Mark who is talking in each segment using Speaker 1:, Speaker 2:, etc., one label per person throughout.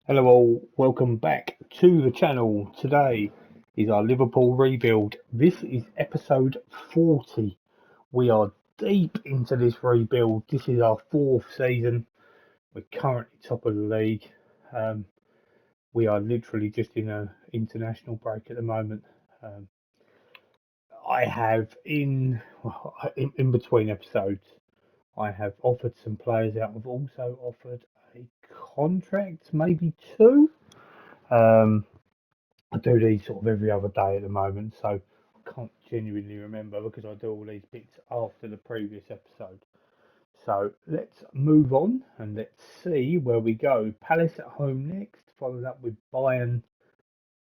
Speaker 1: Hello all, welcome back to the channel. Today is our Liverpool rebuild. This is episode 40. We are deep into this rebuild. This is our fourth season. We're currently top of the league. Um, we are literally just in an international break at the moment. Um, I have in between episodes, I have offered some players out. I've also offered a contract, maybe two. Um, I do these sort of every other day at the moment, so I can't genuinely remember because I do all these bits after the previous episode. So let's move on and let's see where we go. Palace at home next, followed up with Bayern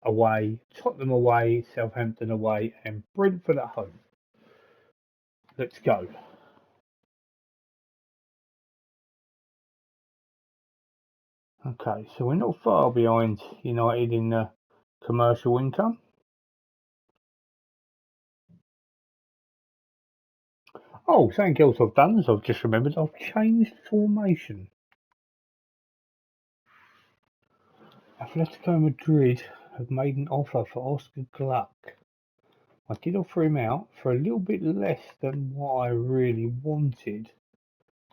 Speaker 1: away, Tottenham away, Southampton away, and Brentford at home. Let's go. Okay, so we're not far behind United in commercial income. Oh, something else I've done is I've just remembered I've changed formation. Atletico Madrid have made an offer for Oscar Gluck. I did offer him out for a little bit less than what I really wanted.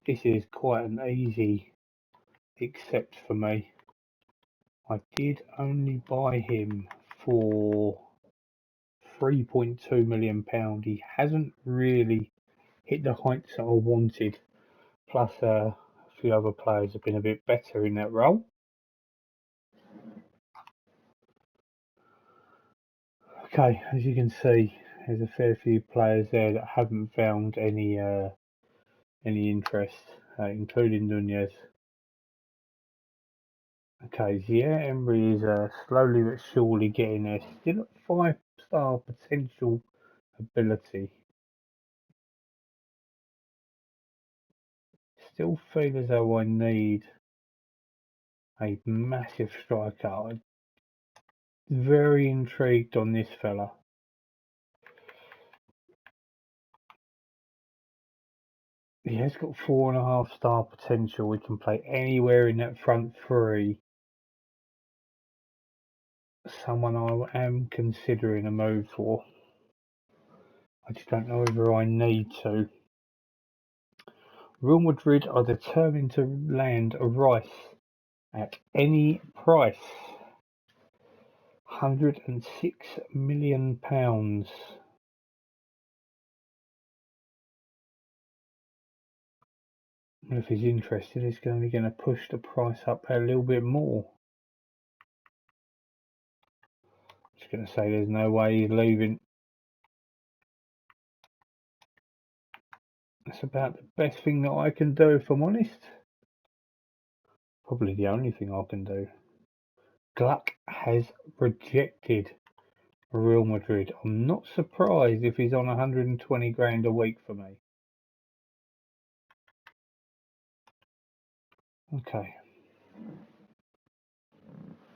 Speaker 1: This is quite an easy accept for me. I did only buy him for £3.2 million. He hasn't really hit the heights that I wanted. Plus, a few other players have been a bit better in that role. Okay, as you can see, there's a fair few players there that haven't found any interest, including Nunez. Okay, yeah, Emery is slowly but surely getting there. Still at 5-star potential ability. Still feel as though I need a massive striker. I'm very intrigued on this fella. He has got 4.5-star potential. We can play anywhere in that front three. Someone I am considering a move for. I just don't know whether I need to. Real Madrid are determined to land a Rice at any price. £106 million. And if he's interested, he's going to push the price up a little bit more. Just going to say there's no way he's leaving. That's about the best thing that I can do, if I'm honest. Probably the only thing I can do. Gluck has rejected Real Madrid. I'm not surprised if he's on 120 grand a week for me. Okay.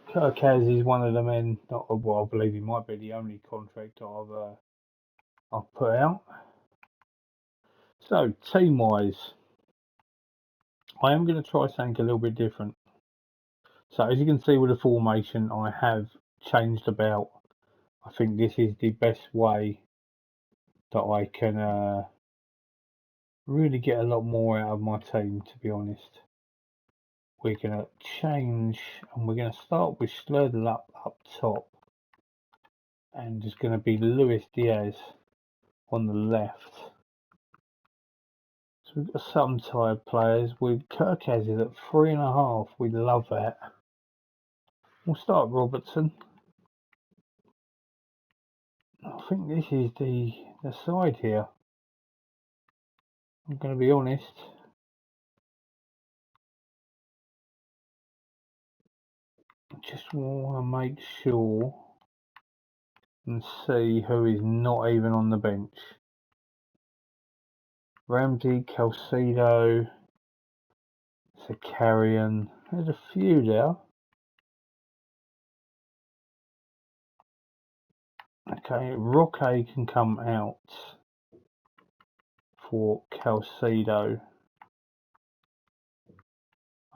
Speaker 1: Kirkaz is one of the men. Not well, I believe he might be the only contract I've put out. So team wise, I am going to try something a little bit different. So as you can see with the formation, I have changed about. I think this is the best way that I can really get a lot more out of my team. To be honest, we're going to change, and we're going to start with Slurtle up top, and there's going to be Luis Diaz on the left. So we've got some tired players. With Kirkaz is at 3.5. We love that. We'll start Robertson. I think this is the side here. I'm going to be honest. I just want to make sure and see who is not even on the bench. Ramsey, Calcido, Zakarian. There's a few there. Okay, Roque can come out for Calcido.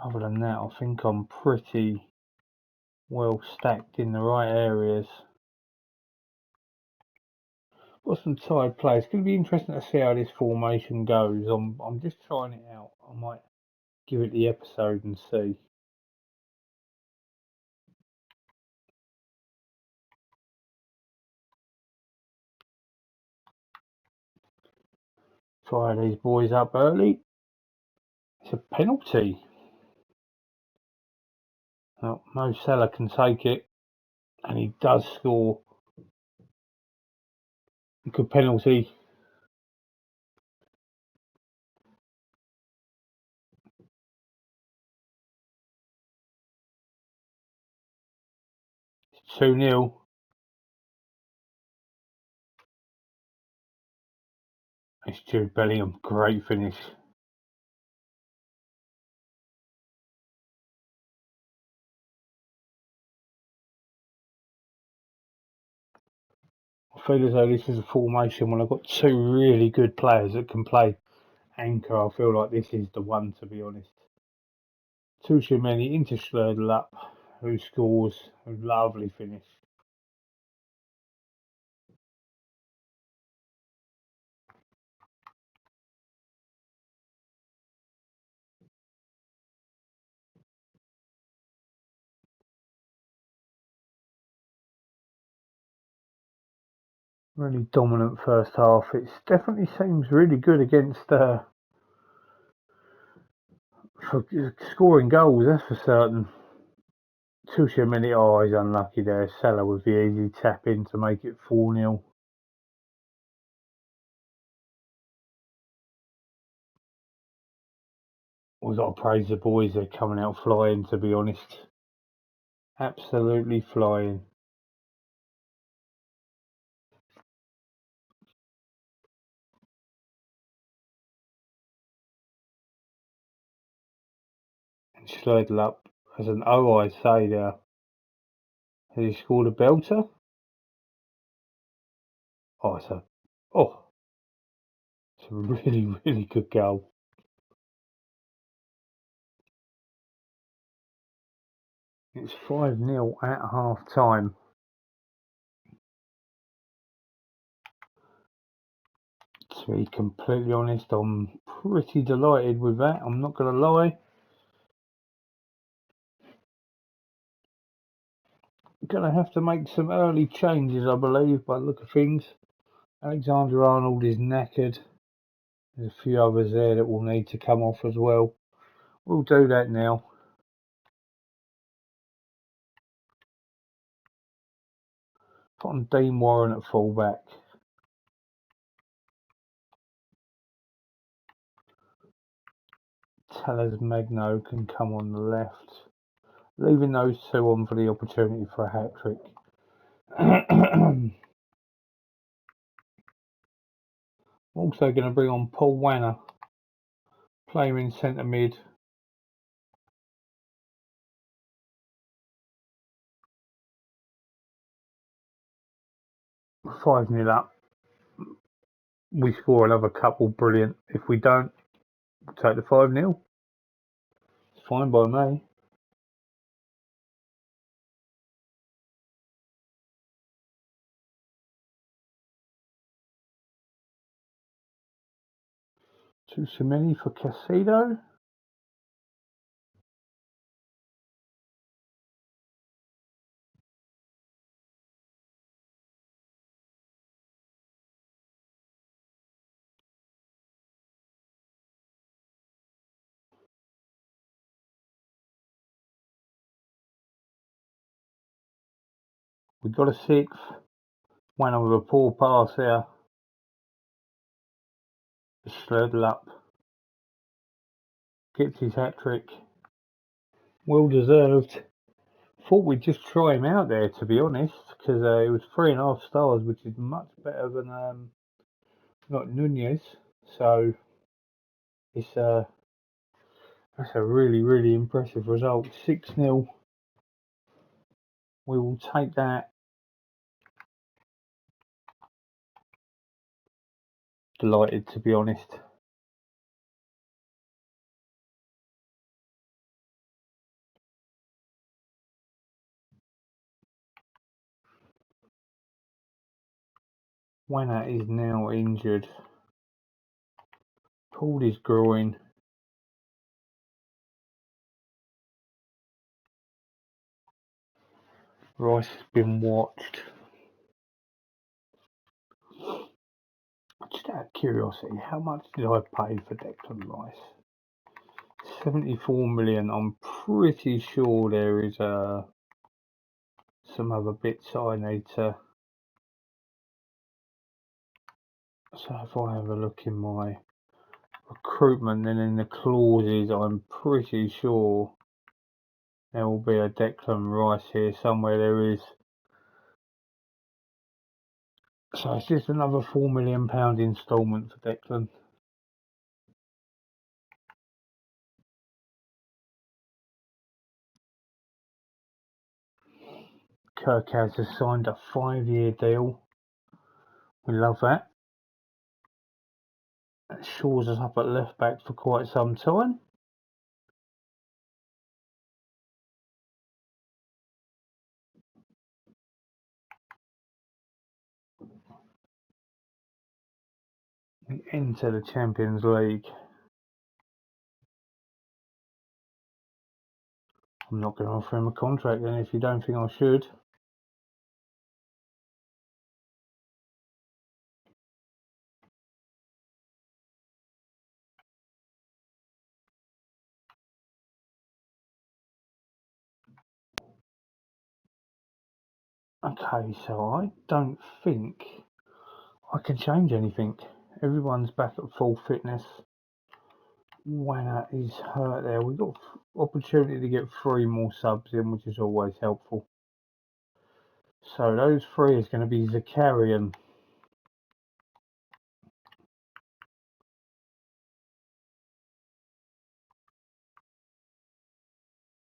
Speaker 1: Other than that, I think I'm pretty well stacked in the right areas. Got some tired players. It's going to be interesting to see how this formation goes. I'm just trying it out. I might give it the episode and see. Fire these boys up early. It's a penalty. Well, Mo Salah can take it, and he does score. A good penalty. It's 2-0. It's Jude Bellingham. Great finish. I feel as though this is a formation when I've got two really good players that can play anchor. I feel like this is the one, to be honest. Tuchemeni into Schledel up, who scores a lovely finish. Really dominant first half. It definitely seems really good against for scoring goals, that's for certain. Tuchemeni, oh, he's unlucky there. Salah with the easy tap in to make it 4-0. We've got to praise the boys, they're coming out flying, to be honest. Absolutely flying. And Schledel up as an O, I'd say there. Has he scored a belter? Oh, it's a really, really good goal. It's 5-0 at half time. To be completely honest, I'm pretty delighted with that. I'm not going to lie. Going to have to make some early changes, I believe, by the look of things. Alexander-Arnold is knackered. There's a few others there that will need to come off as well. We'll do that now. Put on Dean Warren at fullback. Tellers Magno can come on the left. Leaving those two on for the opportunity for a hat-trick. Also going to bring on Paul Wanner. Play him in centre mid. We're 5-0 up. We score another couple, brilliant. If we don't, we'll take the 5-0. It's fine by me. Tuchemeni for Casido. We got a sixth. Went on with a poor pass there. Schledel up. Gets his hat trick. Well deserved. Thought we'd just try him out there, to be honest, because it was 3.5 stars, which is much better than not Nunez. So it's that's a really, really impressive result. 6-0. We will take that. Delighted, to be honest. Wanner is now injured. Pulled his groin. Rice has been watched. Just out of curiosity, how much did I pay for Declan Rice? 74 million. I'm pretty sure there is some other bits I need to. So if I have a look in my recruitment and in the clauses, I'm pretty sure there will be a Declan Rice here somewhere. There is. So it's just another £4 million instalment for Declan. Kirk has signed a 5-year deal. We love that. That shores us up at left back for quite some time. We enter the Champions League. I'm not going to offer him a contract then if you don't think I should. Okay, so I don't think I can change anything. Everyone's back at full fitness. Wanner is hurt there. We've got opportunity to get 3 more subs in, which is always helpful. So those 3 is going to be Zakarian,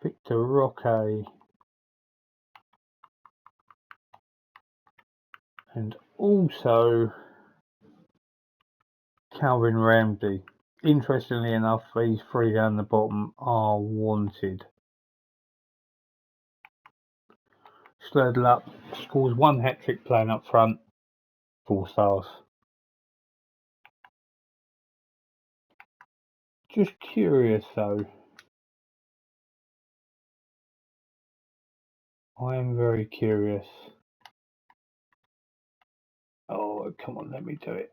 Speaker 1: Victor Roque, and also Calvin Ramsey. Interestingly enough, these 3 down the bottom are wanted. Slurred scores 1 hat-trick playing up front, 4 stars. Just curious though. I am very curious. Oh, come on, let me do it.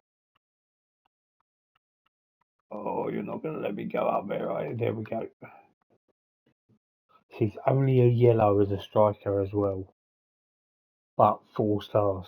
Speaker 1: Oh, you're not going to let me go up there, are you? There we go. He's only a yellow as a striker as well, but 4 stars.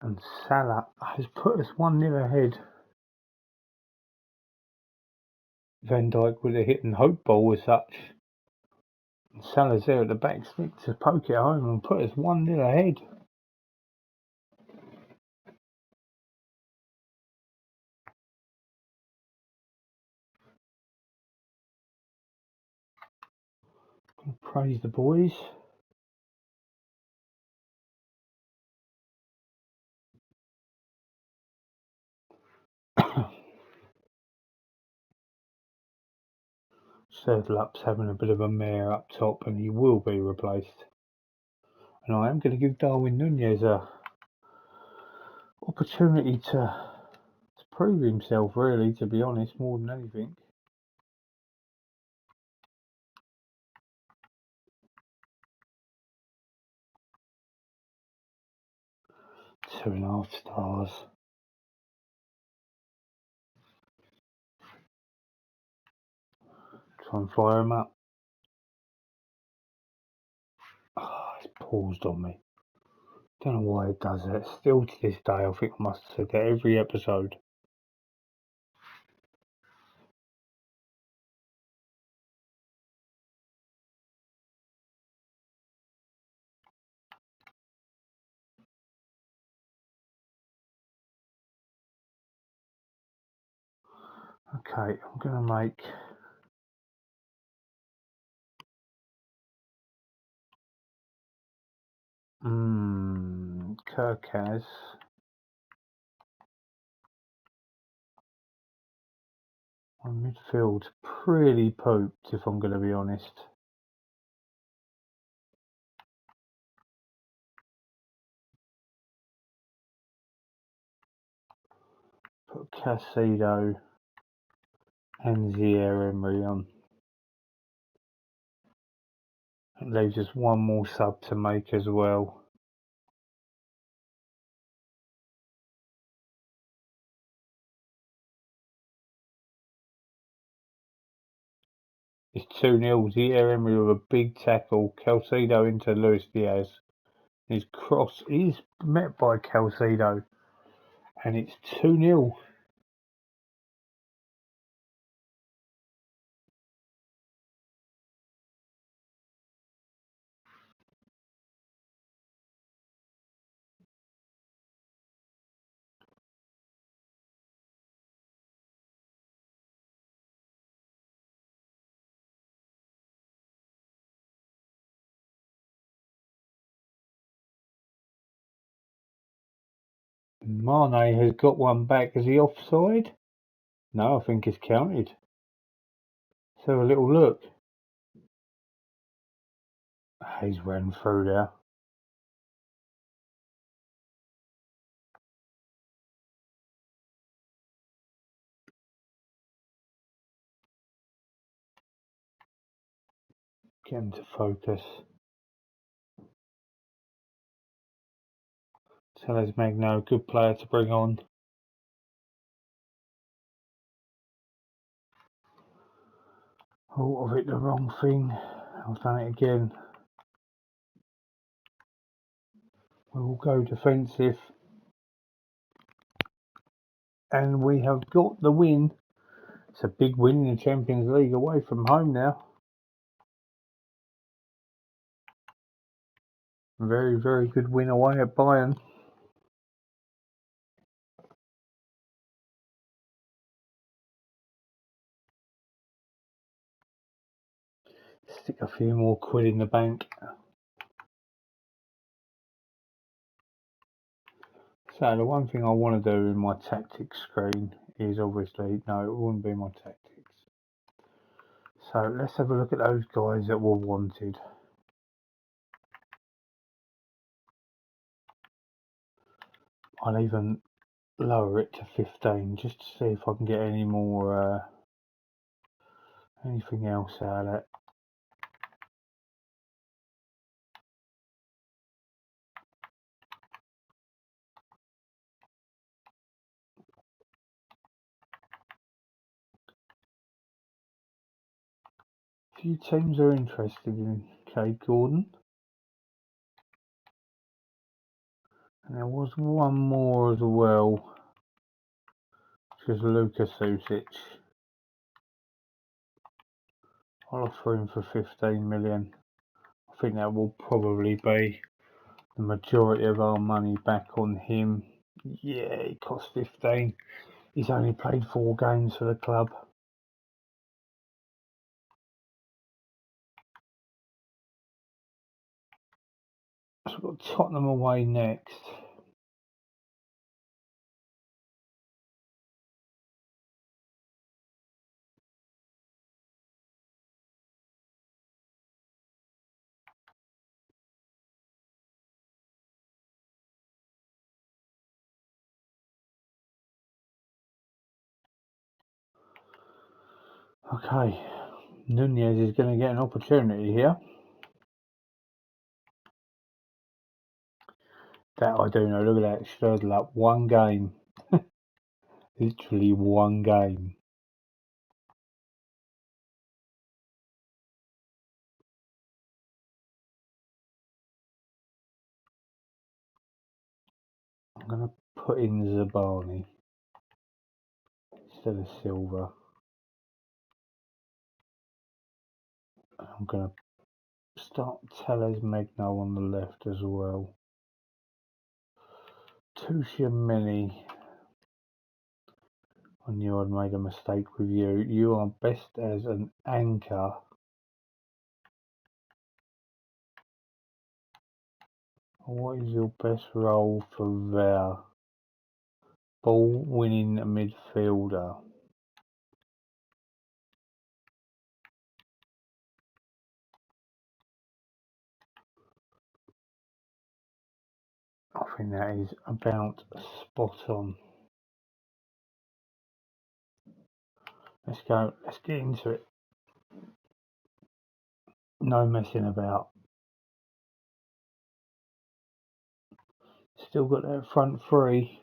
Speaker 1: And Salah has put us 1-0 ahead. Van Dijk with a hit and hope ball as such. And Salah's there at the back stick to poke it home and put us 1-0 ahead. Praise the boys. Sedlup's having a bit of a mare up top and he will be replaced. And I am going to give Darwin Nunez a opportunity to prove himself, really, to be honest, more than anything. Two and a half stars. Try and fire him up. Oh, it's paused on me. Don't know why it does that. Still to this day, I think I must have said that every episode. Okay, I'm going to make Kirkaz. My midfield's pretty pooped, if I'm going to be honest. Put Casido and Zaire Emery on. It leaves just one more sub to make as well. It's 2-0. Zaire Emery with a big tackle. Casido into Luis Diaz. His cross is met by Casido. And it's 2-0. Mane has got one back. Is he offside? No, I think it's counted. Let's have a little look. He's ran through there. Get him to focus. Tellez Magno, good player to bring on. Thought of it the wrong thing. I've done it again. We will go defensive. And we have got the win. It's a big win in the Champions League away from home now. Very, very good win away at Bayern. Stick a few more quid in the bank. So the one thing I want to do in my tactics screen is obviously, no, it wouldn't be my tactics. So let's have a look at those guys that were wanted. I'll even lower it to 15 just to see if I can get any more, anything else out of it. A few teams are interested in Kay Gordon. And there was one more as well, which is Luka Susic. I'll offer him for 15 million. I think that will probably be the majority of our money back on him. Yeah, he cost 15. He's only played 4 games for the club. So we've got Tottenham away next. Okay, Nunez is going to get an opportunity here. That I do know. Look at that. Sturdle up 1 game. Literally 1 game. I'm going to put in Zabani instead of Silva. I'm going to start Tellez Magno on the left as well. Tushia Mini. I knew I'd made a mistake with you. You are best as an anchor. What is your best role for there? Ball winning midfielder. I think that is about spot on. Let's go. Let's get into it. No messing about. Still got that front three.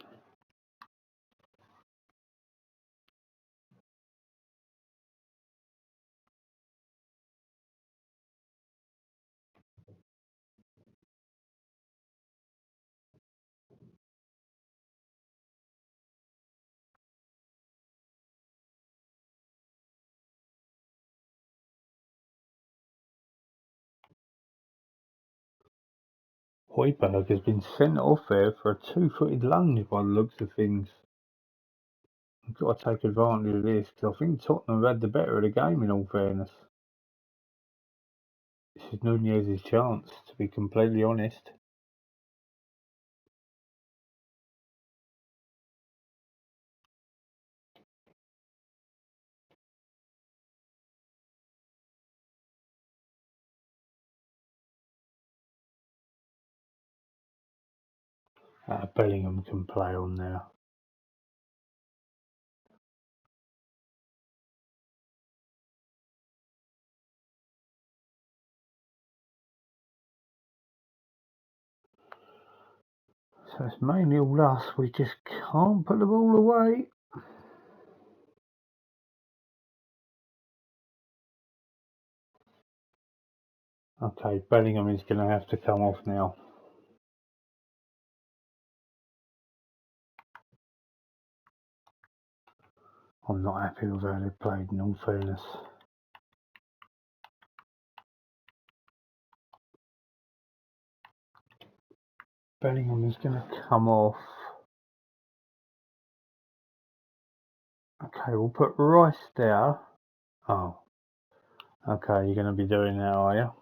Speaker 1: Hoiberg has been sent off there for a two-footed lunge by the looks of things. We've got to take advantage of this because I think Tottenham have had the better of the game in all fairness. This is Nunez's chance, to be completely honest. Bellingham can play on now. So it's mainly all us, we just can't put the ball away. Okay, Bellingham is going to have to come off now. I'm not happy with how they played in all fairness. Bellingham is going to come off. Okay, we'll put Rice there. Oh. Okay, you're going to be doing that, are you?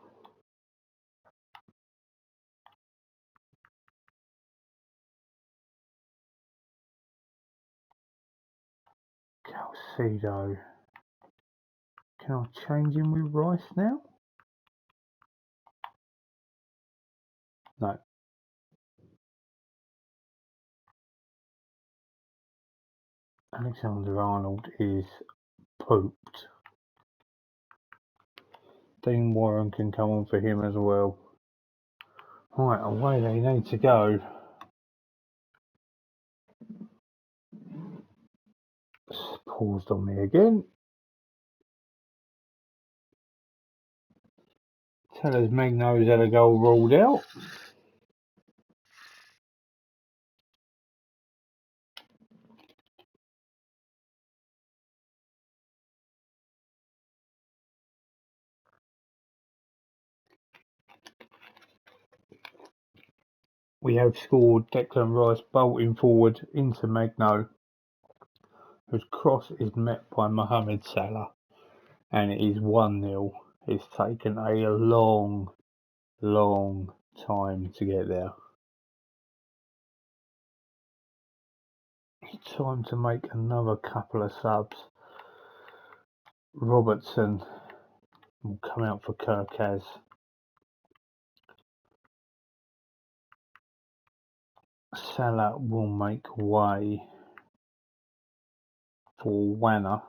Speaker 1: Calcido. Can I change him with Rice now? No. Alexander-Arnold is pooped. Dean Warren can come on for him as well. Right, away they need to go. It's paused on me again. Tell us Magno's had a goal ruled out. We have scored. Declan Rice bolting forward into Magno, whose cross is met by Mohamed Salah, and it is 1-0. It's taken a long time to get there. It's time to make another couple of subs. Robertson will come out for Kirkaz. Salah will make way for Wanner.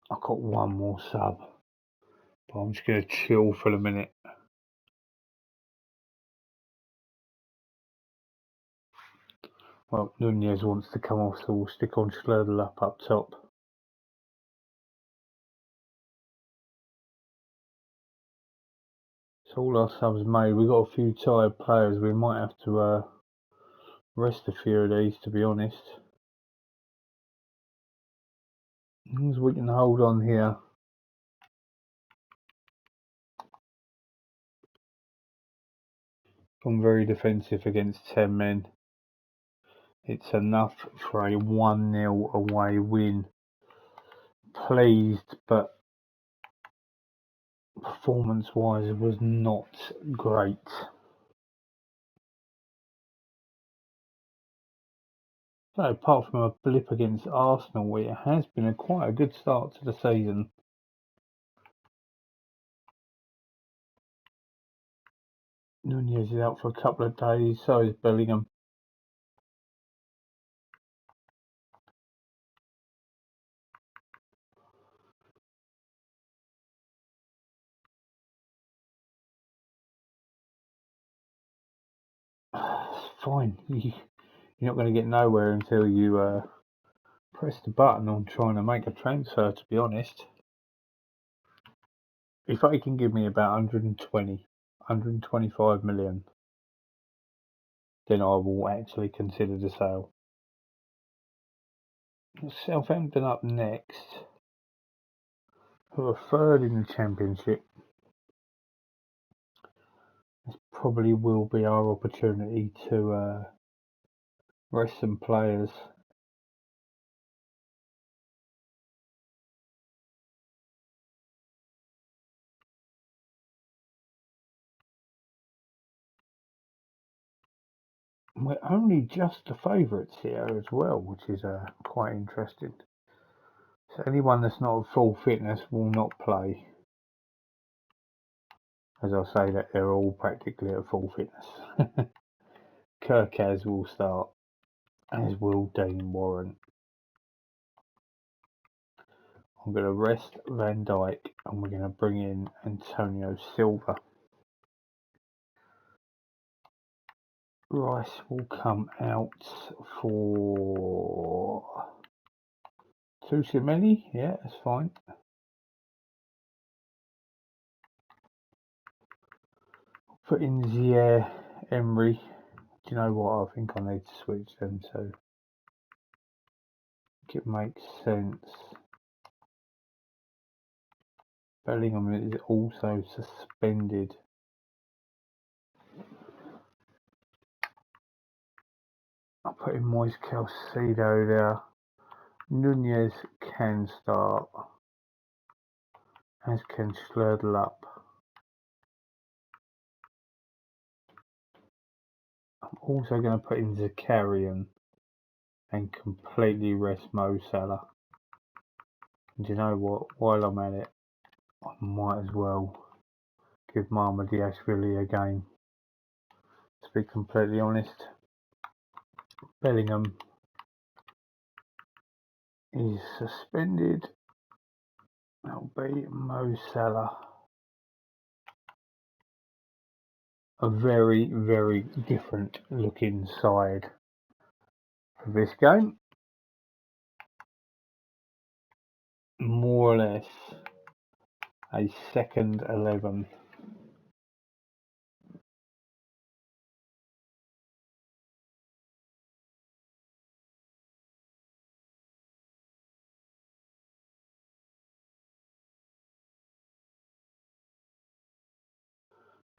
Speaker 1: I've got one more sub, but I'm just going to chill for the minute. Well, Nunez wants to come off, so we'll stick on Schledel up top. So all our subs made. We've got a few tired players. We might have to rest a few of these, to be honest. As long as we can hold on here. Gone very defensive against 10 men. It's enough for a 1-0 away win. Pleased, but performance-wise it was not great. So apart from a blip against Arsenal, it has been quite a good start to the season. Nunez is out for a couple of days, so is Bellingham. It's fine. You're not going to get nowhere until you press the button on trying to make a transfer, to be honest. If they can give me about 120, 125 million, then I will actually consider the sale. Southampton up next, who are third in the Championship. This probably will be our opportunity to rest some players. We're only just the favourites here as well, which is quite interesting. So anyone that's not at full fitness will not play. As I say that they're all practically at full fitness. Kirkaz will start, as will Dean Warren. I'm going to rest Van Dijk and we're going to bring in Antonio Silva. Rice will come out for Tuchemeli. Yeah, that's fine. Put in Zier Emery. Do you know what? I think I need to switch them to. It makes sense. Bellingham is also suspended. I'll put in Moise Caicedo there. Nunez can start, as can Schledl up. I'm also going to put in Zakarian and completely rest Mo Salah. And do you know what? While I'm at it, I might as well give Mamadiashvili a game. To be completely honest, Bellingham is suspended. That'll be Mo Salah. A very, very different looking side for this game. More or less a second 11.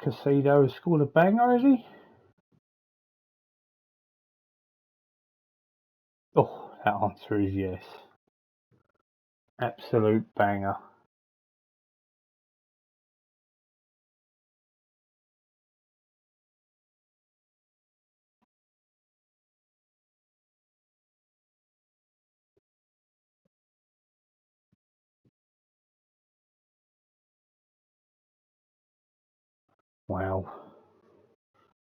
Speaker 1: Caicedo has scored a banger, has he? Oh, that answer is yes. Absolute banger. Wow.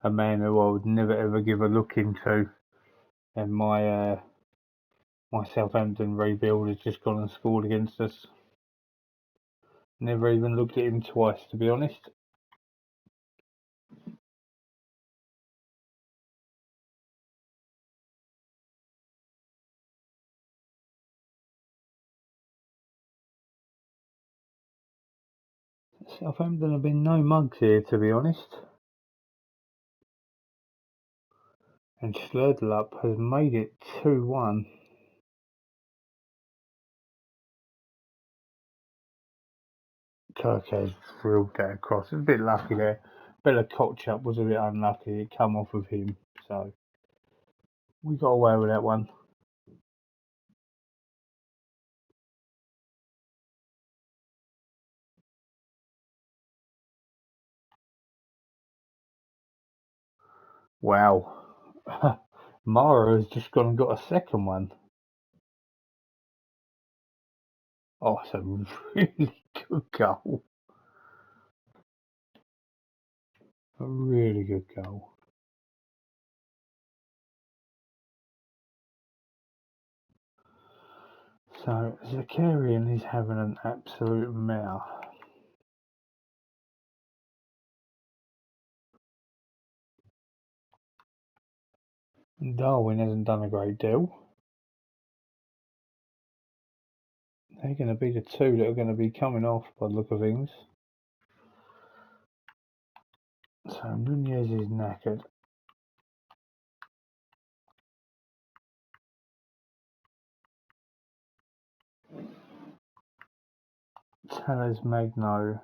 Speaker 1: A man who I would never ever give a look into. And my Southampton rebuild has just gone and scored against us. Never even looked at him twice, to be honest. Southampton have been no mugs here, to be honest. And Schledl has made it 2-1. Kirk has drilled that across. It's a bit lucky there. Bella Kotchap was a bit unlucky. It come off of him, so we got away with that one. Wow. Mara has just gone and got a second one. Oh, it's a really good goal. A really good goal. So Zakarian is having an absolute mare. Darwin hasn't done a great deal. They're going to be the two that are going to be coming off by the look of things. So Nunez is knackered. Tellers Magno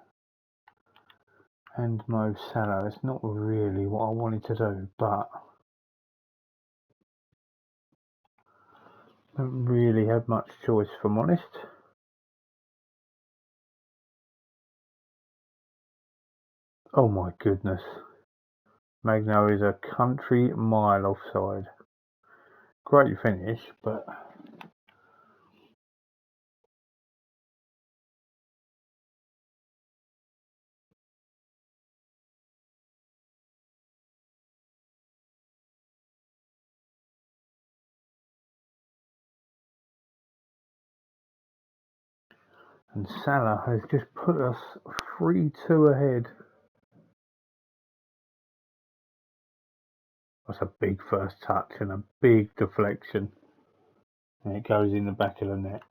Speaker 1: and Mo Salah. It's not really what I wanted to do, but I don't really have much choice, if I'm honest. Oh my goodness. Magno is a country mile offside. Great finish, but and Salah has just put us 3-2 ahead. That's a big first touch and a big deflection. And it goes in the back of the net.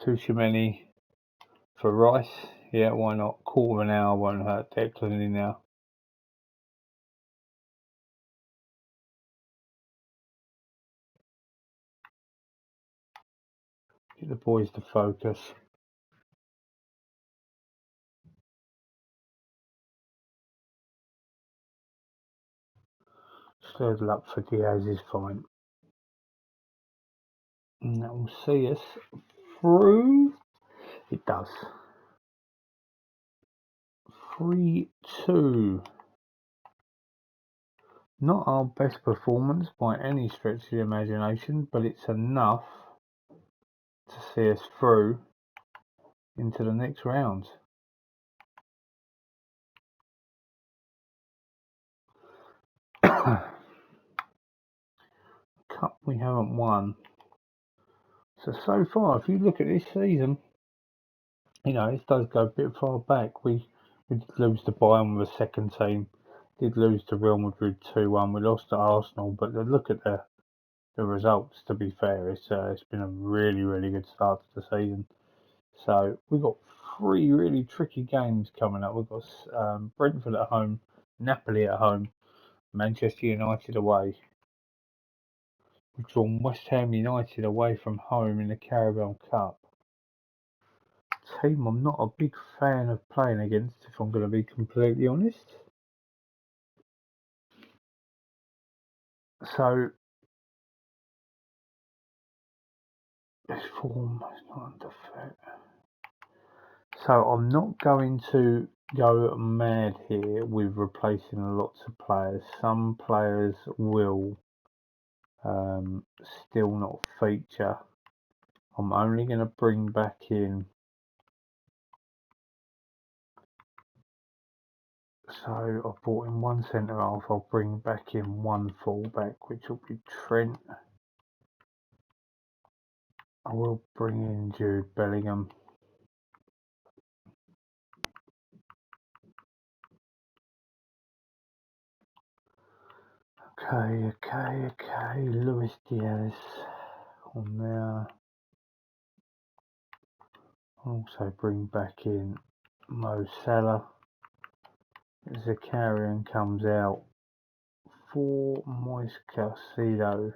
Speaker 1: Tushimeni for Rice. Yeah, why not? Quarter of an hour won't hurt Declan in now. Get the boys to focus. Third luck for Diaz is fine. And that will see us through. It does. 3-2. Not our best performance by any stretch of the imagination, but it's enough to see us through into the next round. Cup we haven't won. So far, if you look at this season, you know, this does go a bit far back. We did lose to Bayern with a second team. Did lose to Real Madrid 2-1. We lost to Arsenal, but look at the results. To be fair, it's been a really good start to the season. So we've got 3 really tricky games coming up. We've got Brentford at home, Napoli at home, Manchester United away. We've drawn West Ham United away from home in the Carabao Cup. Team I'm not a big fan of playing against, if I'm going to be completely honest. So this form is not under threat. So I'm not going to go mad here with replacing lots of players. Some players will still not feature. I'm only going to bring back in. So I brought in 1 centre half. I'll bring back in 1 fullback, which will be Trent. I will bring in Jude Bellingham. Okay. Luis Diaz on there. Also bring back in Mo Salah. Zakarian comes out for Moise Caicedo.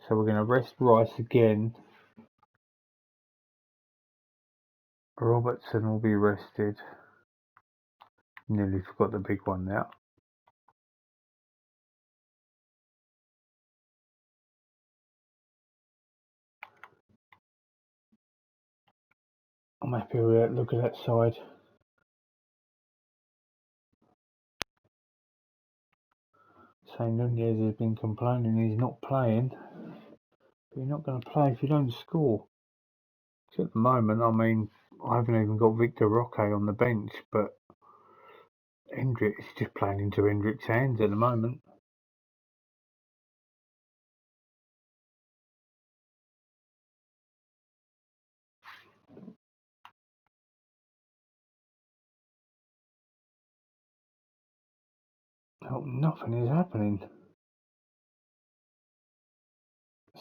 Speaker 1: So we're going to rest Rice again. Robertson will be rested. Nearly forgot the big one now. I'm happy with that. Look at that side. Saying Nunez has been complaining he's not playing. But you're not going to play if you don't score. So at the moment, I mean, I haven't even got Victor Roque on the bench, but Hendrick is just playing into Hendrick's hands at the moment. Oh, nothing is happening.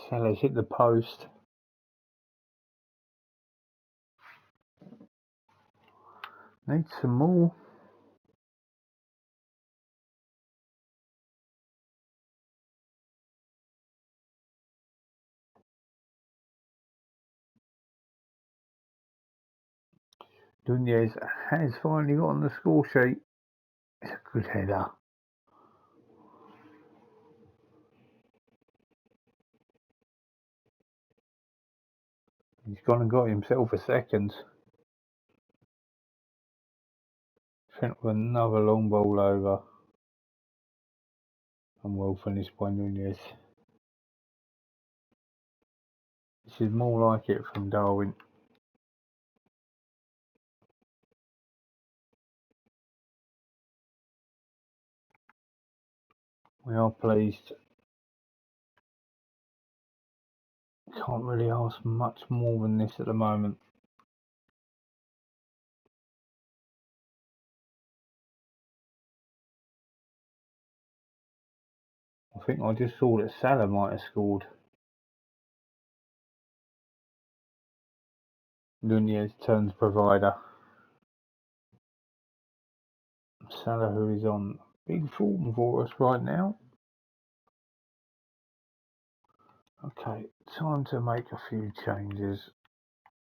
Speaker 1: Salah's hit the post. Needs some more. Nunez has finally got on the score sheet. It's a good header. He's gone and got himself a second. Sent with another long ball over. And well finished by Nunez. This is more like it from Darwin. We are pleased. Can't really ask much more than this at the moment. I think I just saw that Salah might have scored. Nunez turns provider. Salah, who is on big form for us right now. Okay, time to make a few changes,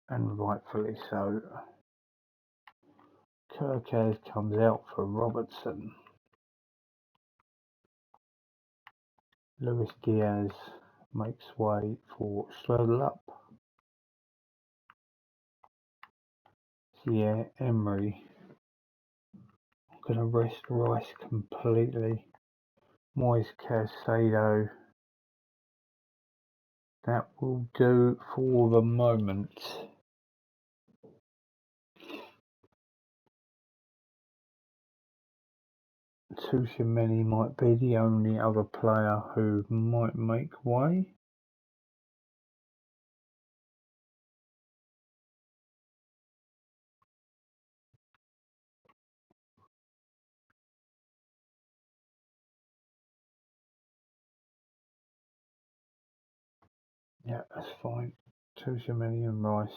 Speaker 1: and rightfully so. Kirkaz comes out for Robertson. Luis Diaz makes way for Schlupp. Yeah, Emery. I'm going to rest Rice completely. Moise Caicedo. That will do for the moment. Tchouameni might be the only other player who might make way. Yeah, that's fine. Tchouameni and Rice.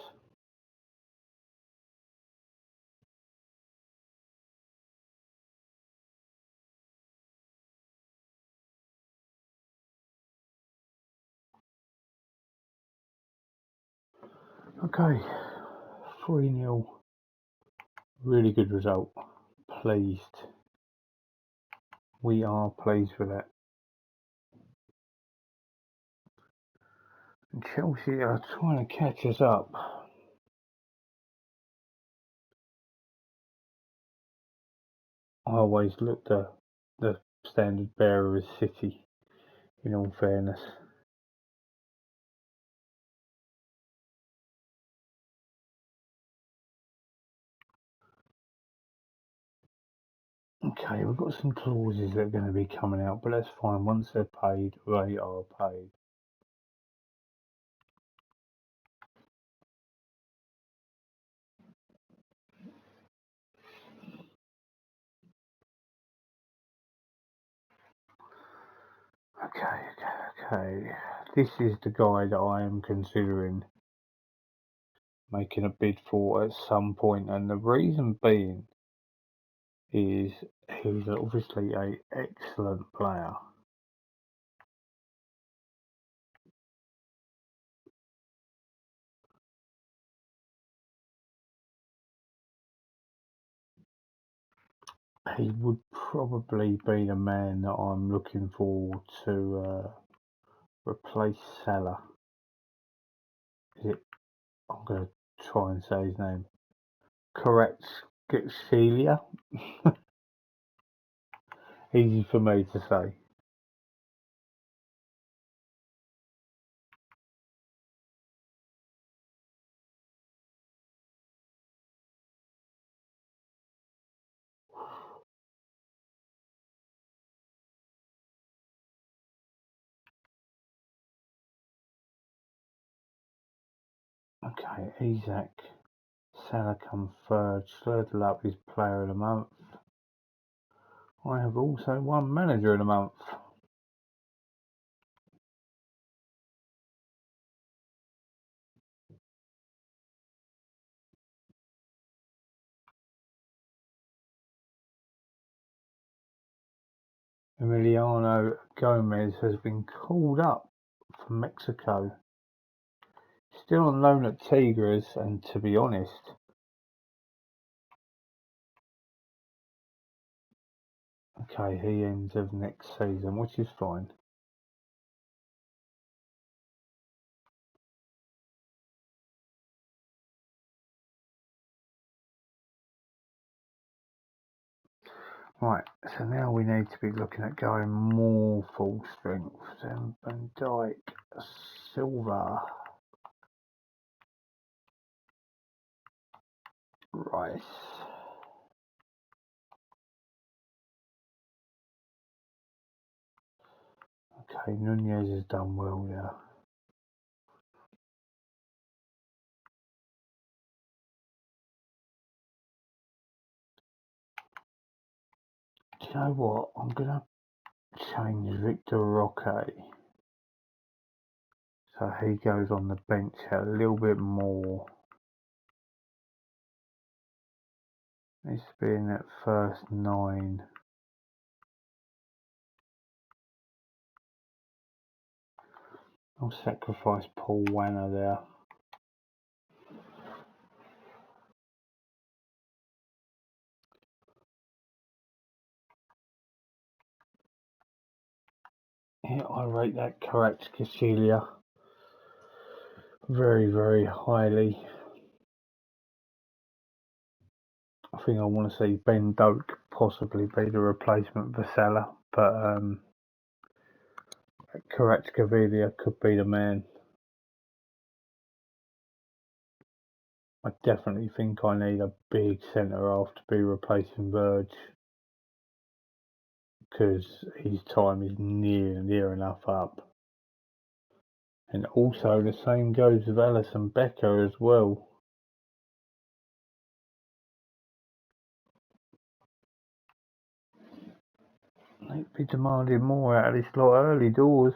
Speaker 1: Okay, 3-0. Really good result. Pleased. We are pleased with that. And Chelsea are trying to catch us up. I always looked at the standard bearer as City, in all fairness. Okay, we've got some clauses that are going to be coming out, but that's fine. Once they're paid, they are paid. Okay. This is the guy that I am considering making a bid for at some point, and the reason being is he's obviously an excellent player. he would probably be the man that I'm looking for to replace Salah. Is it? I'm going to try and say his name. Correct, Celia. Easy for me to say. Okay, Isaac. Salah come third. Slurtle up is player of the month. I have also won manager of the month. Emiliano Gomez has been called up from Mexico. Still on loan at Tigres, and to be honest, okay, he ends of next season, which is fine. Right, so now we need to be looking at going more full strength. Then Van Dijk, Silva, Rice. Okay, Nunez has done well there. Do you know what? I'm gonna change Victor Roque so he goes on the bench a little bit more. Needs to be in that first 9. I'll sacrifice Paul Wanner there. Yeah, I rate that correct, Cecilia. Very, very highly. I think I want to see Ben Doak possibly be the replacement for Salah, but correct, Gaviria could be the man. I definitely think I need a big centre half to be replacing Verge, because his time is near enough up. And also the same goes with Alisson Becker as well. They'd be demanding more out of this lot early doors.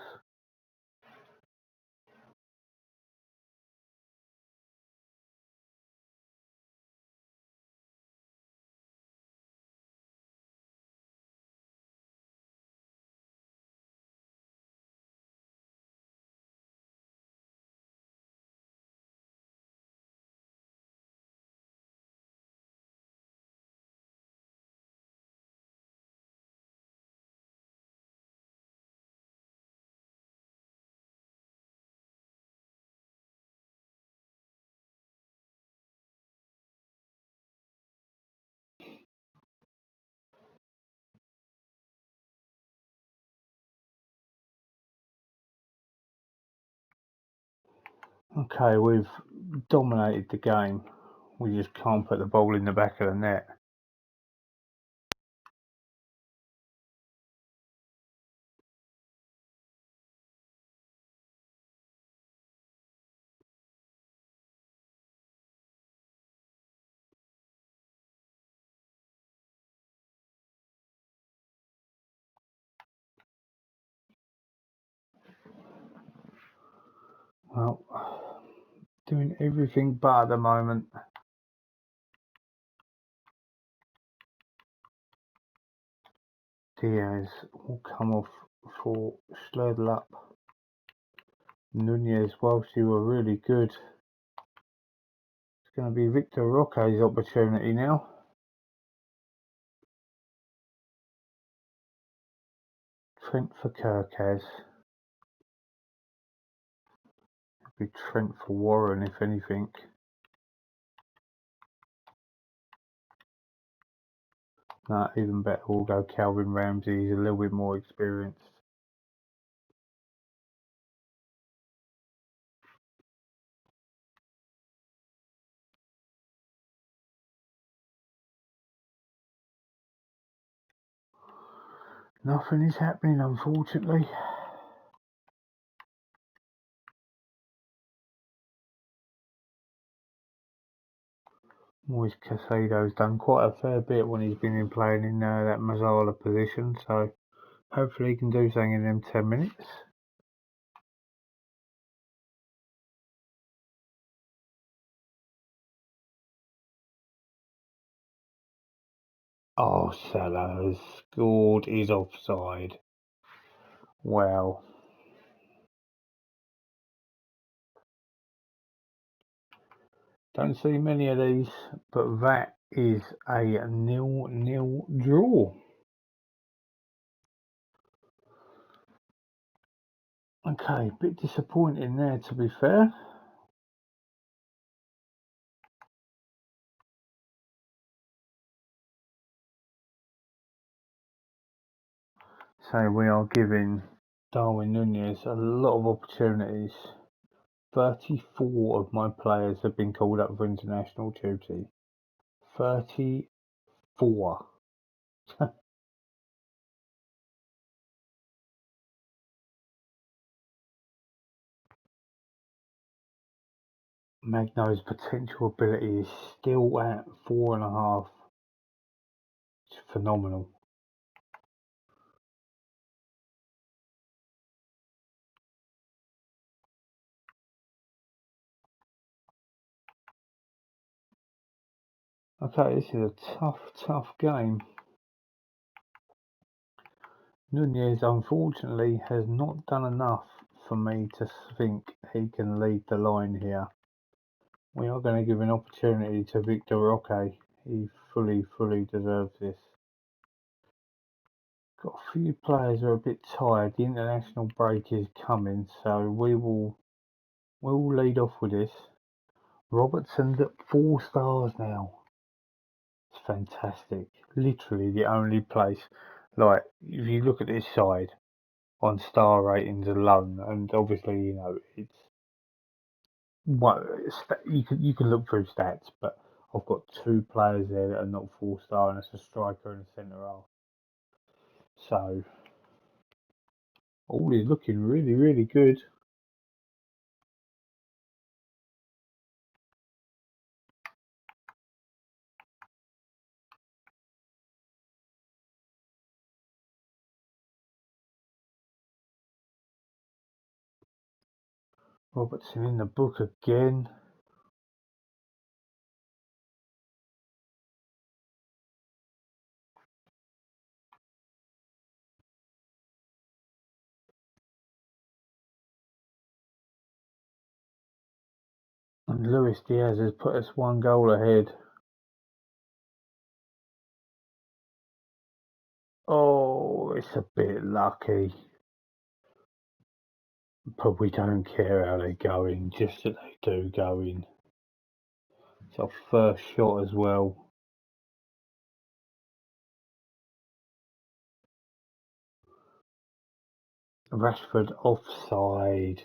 Speaker 1: Okay, we've dominated the game. We just can't put the ball in the back of the net. Well, doing everything but at the moment. Diaz will come off for Slurtle up. Nunez, whilst you were really good, it's going to be Victor Roque's opportunity now. Trent for Kirkaz. Be Trent for Warren, if anything. No, even better, we'll go Calvin Ramsey. He's a little bit more experienced. Nothing is happening, unfortunately. Moise Casado's done quite a fair bit when he's been playing in that Mazzala position, so hopefully he can do something in them 10 minutes. Oh, Salah has scored his offside. Wow. Don't see many of these, but that is a 0-0 draw. Okay, bit disappointing there, to be fair. So we are giving Darwin Núñez a lot of opportunities. 34 of my players have been called up for international duty. 34. Magno's potential ability is still at 4.5. It's phenomenal. Okay, this is a tough game. Núñez, unfortunately, has not done enough for me to think he can lead the line here. We are going to give an opportunity to Victor Roque. He fully deserves this. Got a few players who are a bit tired. The international break is coming, so we'll lead off with this. Robertson's at 4 stars now. It's fantastic. Literally the only place. Like, if you look at this side on star ratings alone, and obviously, you know, it's well, you can look through stats, but I've got 2 players there that are not 4 star, and it's a striker and a centre half. So all is looking really good. Robertson in the book again. And Luis Diaz has put us 1 goal ahead. Oh, it's a bit lucky. But we don't care how they're going, just that they do go in. It's our first shot as well. Rashford offside.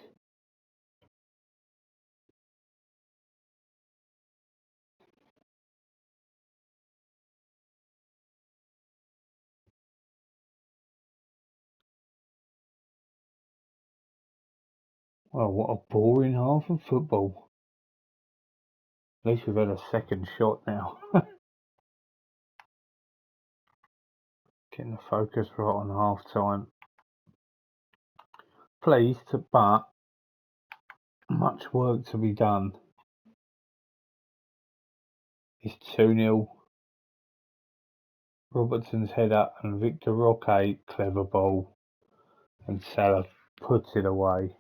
Speaker 1: Well, what a boring half of football. At least we've had a second shot now. Getting the focus right on half time. Pleased, but much work to be done. It's 2-0. Robertson's header and Victor Roque, clever ball. And Salah puts it away.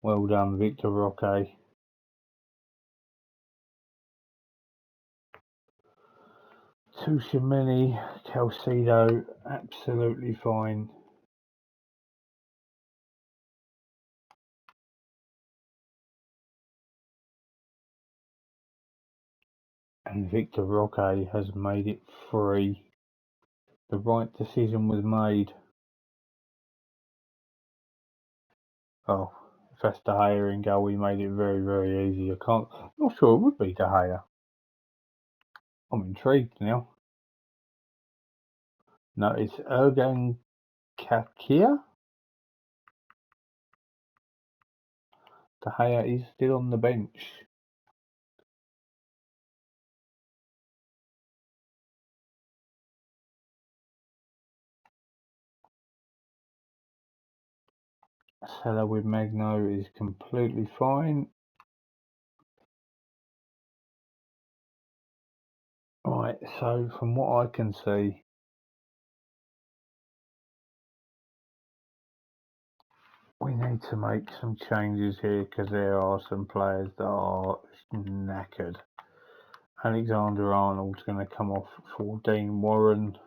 Speaker 1: Well done, Victor Roque. Tushimini, Calcido, absolutely fine. And Victor Roque has made it free. The right decision was made. Oh, if that's De Gea in goal, he made it very, very easy. I'm not sure it would be De Gea. I'm intrigued now. No, it's Ergan Kakia. De Gea is still on the bench. Salah with Magno is completely fine. Right, so from what I can see, we need to make some changes here because there are some players that are knackered. Alexander Arnold's going to come off for Dean Warren.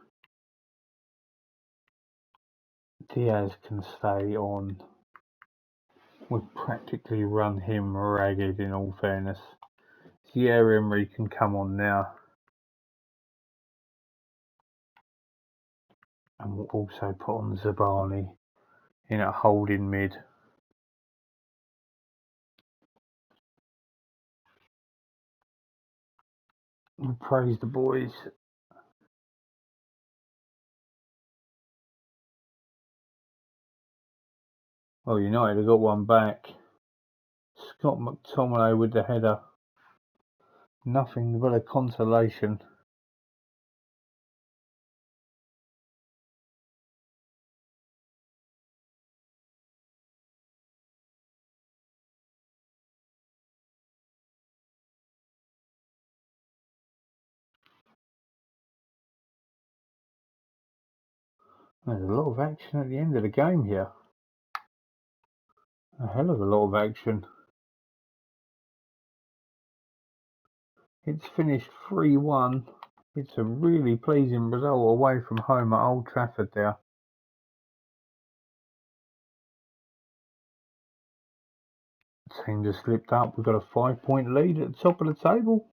Speaker 1: Diaz can stay on. We've practically run him ragged in all fairness. Thierry Emery can come on now. And we'll also put on Zabani in a holding mid. We praise the boys. Oh, United have got one back. Scott McTominay with the header. Nothing but a consolation. There's a lot of action at the end of the game here. A hell of a lot of action. It's finished 3-1. It's a really pleasing result away from home at Old Trafford there. Teams have slipped up. We've got a 5-point lead at the top of the table.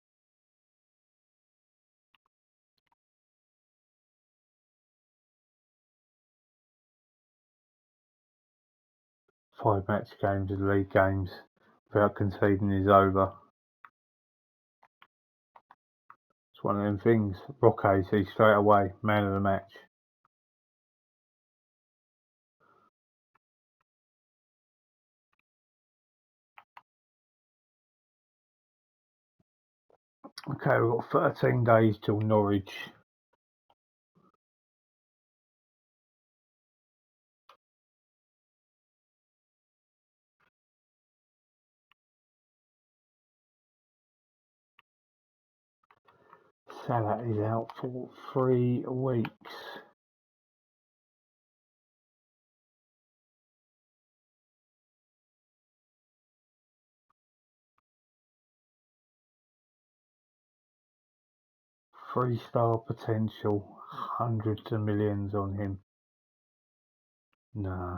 Speaker 1: 5 match games of league games without conceding is over. It's one of them things. Roque sees straight away, man of the match. Okay, we've got 13 days till Norwich. Salah is out for 3 weeks. Three-star potential, hundreds of millions on him. Nah.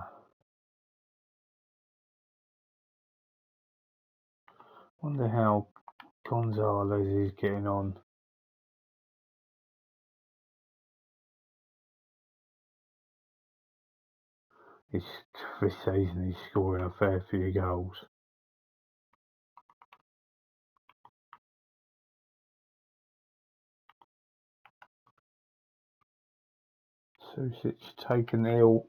Speaker 1: Wonder how Gonzalez is getting on. This season he's scoring a fair few goals. Susic taken ill.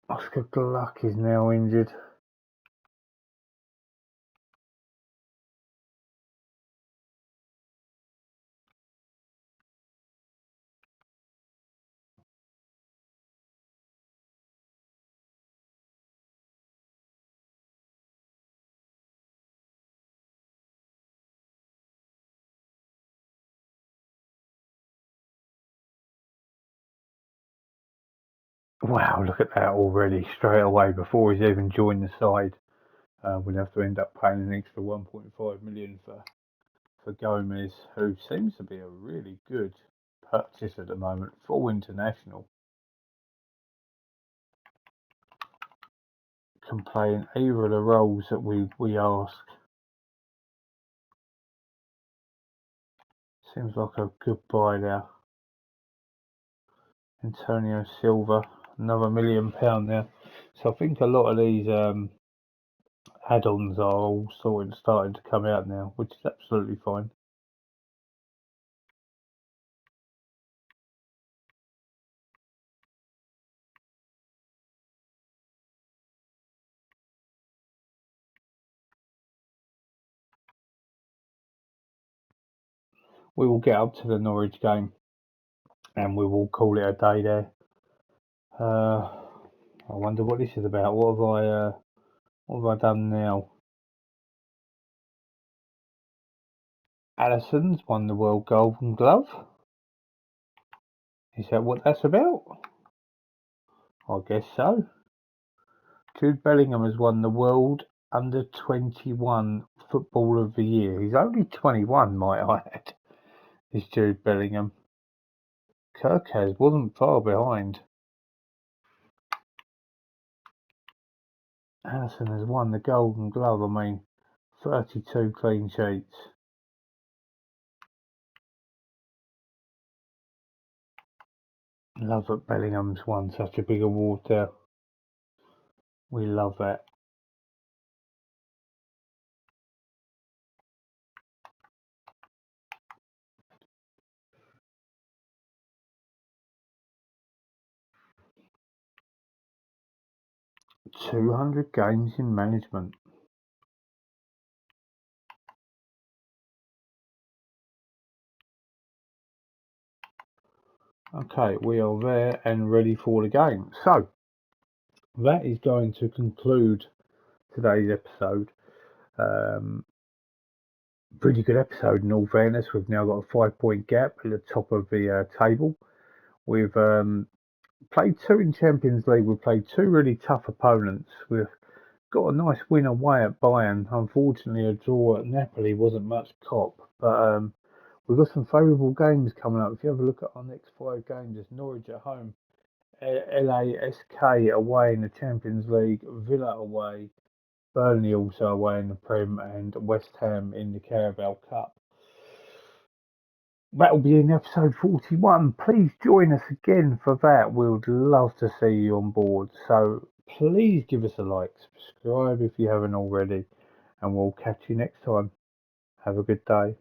Speaker 1: Oscar Gluck is now injured. Wow, look at that already, straight away, before he's even joined the side. We'll have to end up paying an extra 1.5 million for Gomez, who seems to be a really good purchase at the moment, full international. Can play in either of the roles that we ask. Seems like a good buy there. Antonio Silva, another £1 million there. So I think a lot of these add-ons are all starting to come out now, which is absolutely fine. We will get up to the Norwich game and we will call it a day there. I wonder what this is about. What have I done now? Allison's won the World Golden Glove. Is that what that's about? I guess so. Jude Bellingham has won the World Under-21 Footballer of the Year. He's only 21, might I add. Is Jude Bellingham. Kirkaz wasn't far behind. Allison has won the Golden Glove. I mean, 32 clean sheets. Love that Bellingham's won such a big award there. We love that. "200 games in management." Okay, we are there and ready for the game. So, that is going to conclude today's episode. Pretty good episode in all fairness. We've now got a 5 point gap at the top of the table. We've played two in Champions League. We've played two really tough opponents. We've got a nice win away at Bayern. Unfortunately, a draw at Napoli wasn't much cop, but we've got some favourable games coming up. If you have a look at our next 5 games, it's Norwich at home, LASK away in the Champions League, Villa away, Burnley also away in the Prem, and West Ham in the Carabao Cup. That'll be in episode 41. Please join us again for that. We would love to see you on board. So please give us a like, subscribe if you haven't already, and we'll catch you next time. Have a good day.